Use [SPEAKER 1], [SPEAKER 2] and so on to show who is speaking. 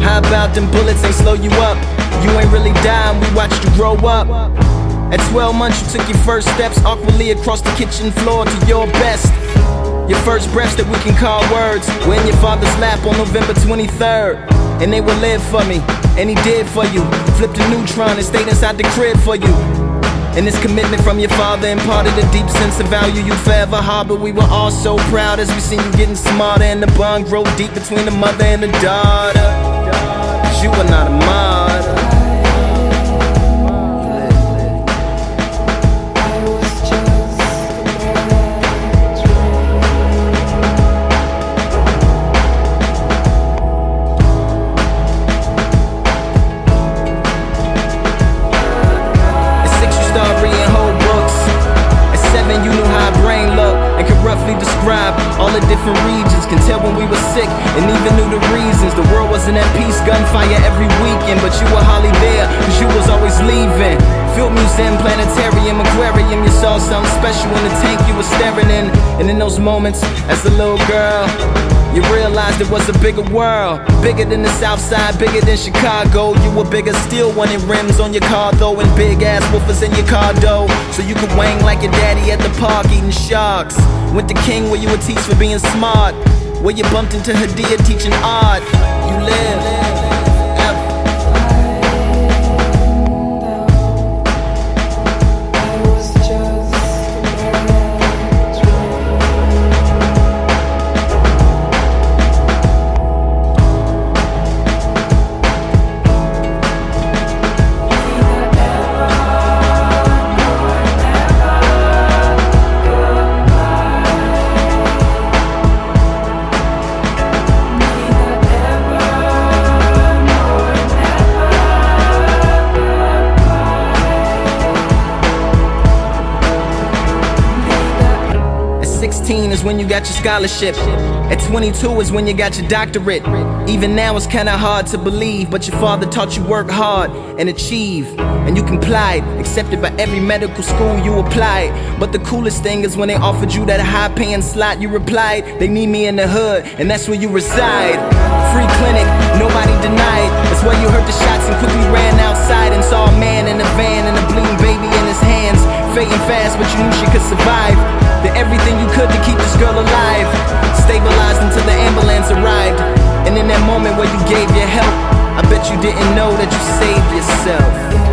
[SPEAKER 1] How about them bullets ain't slow you up? You ain't really dying, we watched you grow up. At 12 months you took your first steps awkwardly across the kitchen floor to your best. Your first breaths that we can call words were in your father's lap on November 23rd. And they would live for me, and he did for you. Flipped a neutron and stayed inside the crib for you. And this commitment from your father imparted a deep sense of value you'd forever harbor. We were all so proud as we seen you getting smarter, and the bond grow deep between the mother and the daughter. 'Cause you are not a martyr. 7, you knew how a brain looked and could roughly describe all the different regions. Can tell when we were sick and even knew the reasons. The world wasn't at peace, gunfire every weekend, but you were hardly there, cause you was always leaving. Field museum, planetarium, aquarium, you saw something special in the tank you were staring in. And in those moments, as a little girl, you realized it was a bigger world. Bigger than the South Side, bigger than Chicago. You were bigger still, wanting rims on your car though, and big ass woofers in your car door, so you could wang like your daddy at the park eating sharks. Went to King where you were teased for being smart, where you bumped into Hadia teaching art. You live. At 16 is when you got your scholarship. At 22 is when you got your doctorate. Even now it's kinda hard to believe, but your father taught you work hard and achieve. And you complied, accepted by every medical school you applied. But the coolest thing is when they offered you that high-paying slot, you replied, they need me in the hood, and that's where you reside. Free clinic, nobody denied. That's where you heard the shots and quickly ran outside and saw a man in a van and a bleeding baby in his hands, fading fast, but you knew she could survive. Did everything you could to keep this girl alive, stabilized until the ambulance arrived. And in that moment where you gave your help, I bet you didn't know that you saved yourself.